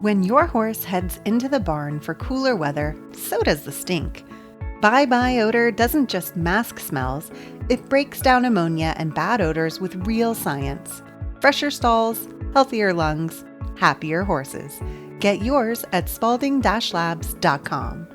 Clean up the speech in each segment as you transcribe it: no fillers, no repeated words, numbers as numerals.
When your horse heads into the barn for cooler weather, so does the stink. Bye-bye odor doesn't just mask smells, it breaks down ammonia and bad odors with real science. Fresher stalls, healthier lungs, happier horses. Get yours at spalding-labs.com.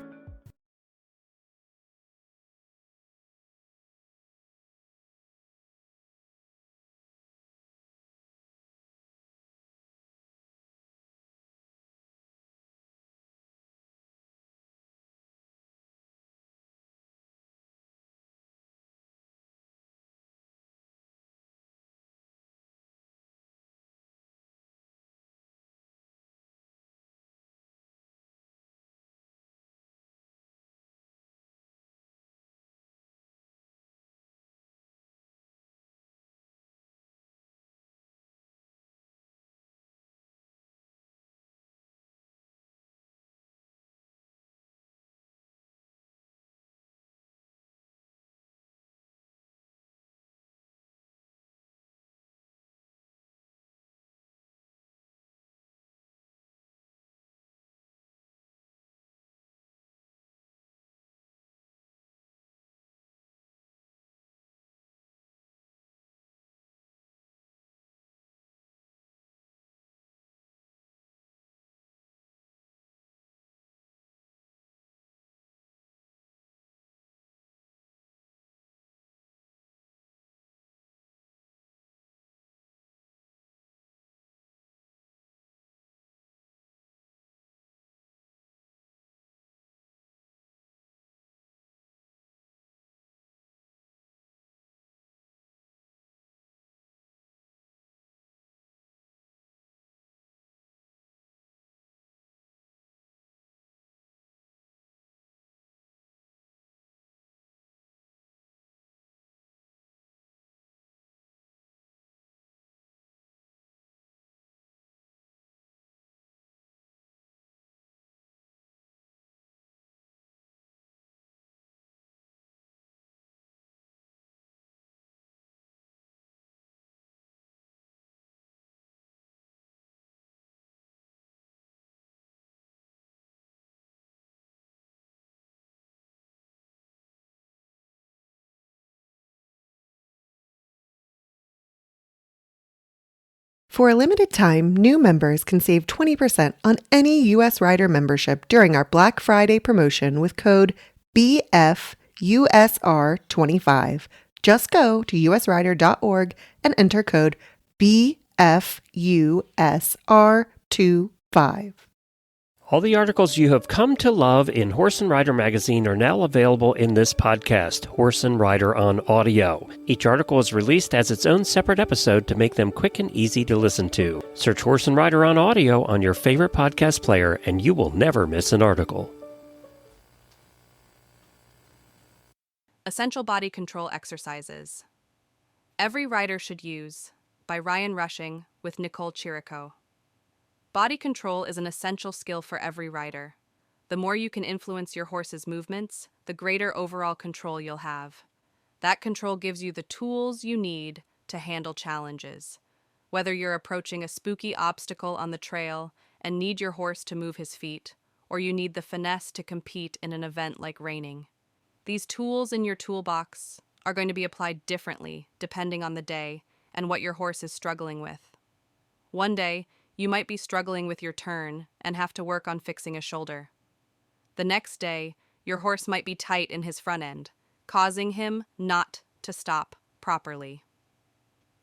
For a limited time, new members can save 20% on any US Rider membership during our Black Friday promotion with code BFUSR25. Just go to usrider.org and enter code BFUSR25. All the articles you have come to love in Horse and Rider magazine are now available in this podcast, Horse and Rider on Audio. Each article is released as its own separate episode to make them quick and easy to listen to. Search Horse and Rider on Audio on your favorite podcast player, and you will never miss an article. Essential Body Control Exercises. Every Rider Should Use, by Ryan Rushing with Nicole Chirico. Body control is an essential skill for every rider. The more you can influence your horse's movements, the greater overall control you'll have. That control gives you the tools you need to handle challenges. Whether you're approaching a spooky obstacle on the trail and need your horse to move his feet, or you need the finesse to compete in an event like reining. These tools in your toolbox are going to be applied differently depending on the day and what your horse is struggling with. One day, you might be struggling with your turn and have to work on fixing a shoulder. The next day, your horse might be tight in his front end, causing him not to stop properly.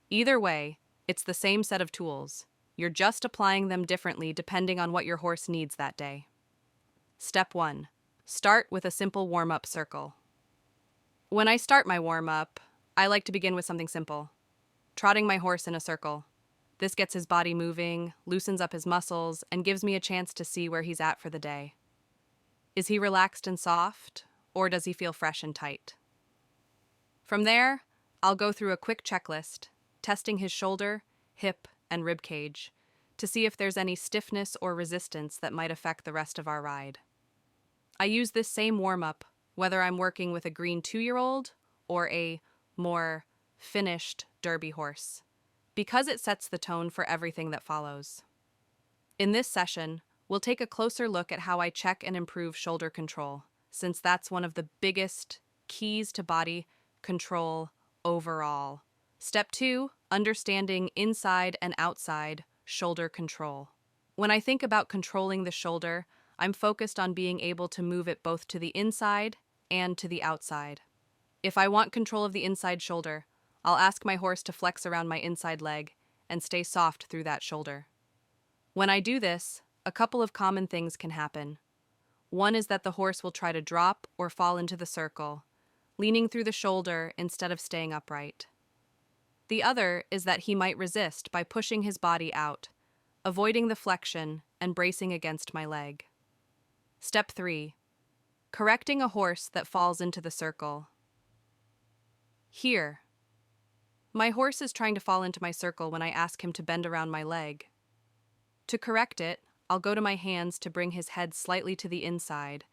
Either way, it's the same set of tools. You're just applying them differently depending on what your horse needs that day. Step 1. Start with a simple warm-up circle. When I start my warm-up, I like to begin with something simple. Trotting my horse in a circle. This gets his body moving, loosens up his muscles, and gives me a chance to see where he's at for the day. Is he relaxed and soft, or does he feel fresh and tight? From there, I'll go through a quick checklist, testing his shoulder, hip, and rib cage, to see if there's any stiffness or resistance that might affect the rest of our ride. I use this same warm-up whether I'm working with a green 2-year-old or a more finished Derby horse, because it sets the tone for everything that follows. In this session, we'll take a closer look at how I check and improve shoulder control, since that's one of the biggest keys to body control overall. Step 2, understanding inside and outside shoulder control. When I think about controlling the shoulder, I'm focused on being able to move it both to the inside and to the outside. If I want control of the inside shoulder, I'll ask my horse to flex around my inside leg and stay soft through that shoulder. When I do this, a couple of common things can happen. One is that the horse will try to drop or fall into the circle, leaning through the shoulder instead of staying upright. The other is that he might resist by pushing his body out, avoiding the flexion and bracing against my leg. Step 3. Correcting a horse that falls into the circle. Here. My horse is trying to fall into my circle when I ask him to bend around my leg. To correct it, I'll go to my hands to bring his head slightly to the inside,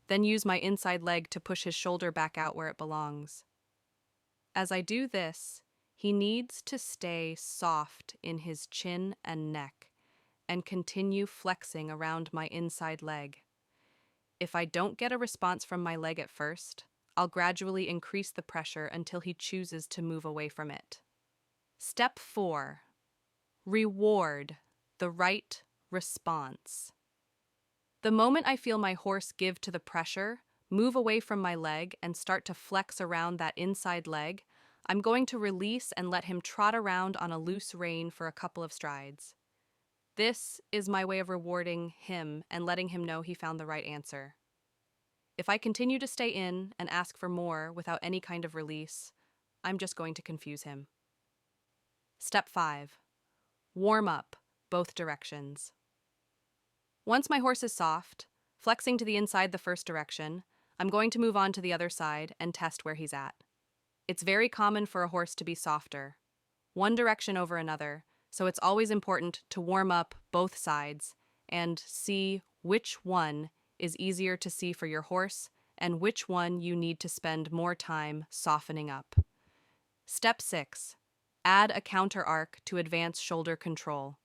then use my inside leg to push his shoulder back out where it belongs. As I do this, he needs to stay soft in his chin and neck and continue flexing around my inside leg. If I don't get a response from my leg at first, I'll gradually increase the pressure until he chooses to move away from it. Step 4. Reward the right response. The moment I feel my horse give to the pressure, move away from my leg, and start to flex around that inside leg, I'm going to release and let him trot around on a loose rein for a couple of strides. This is my way of rewarding him and letting him know he found the right answer. If I continue to stay in and ask for more without any kind of release, I'm just going to confuse him. Step 5. Warm up both directions. Once my horse is soft, flexing to the inside the first direction, I'm going to move on to the other side and test where he's at. It's very common for a horse to be softer, one direction over another, so it's always important to warm up both sides and see which one is easier to see for your horse and which one you need to spend more time softening up. Step 6. Add a counter arc to advance shoulder control.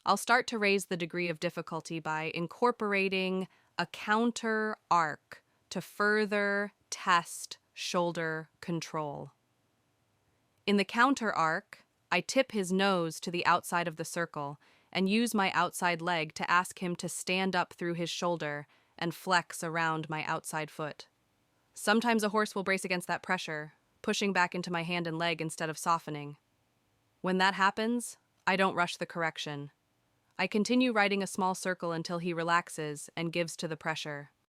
I'll start to raise the degree of difficulty by incorporating a counter arc to further test shoulder control. In the counter arc, I tip his nose to the outside of the circle and use my outside leg to ask him to stand up through his shoulder and flex around my outside foot. Sometimes a horse will brace against that pressure, pushing back into my hand and leg instead of softening. When that happens, I don't rush the correction. I continue riding a small circle until he relaxes and gives to the pressure.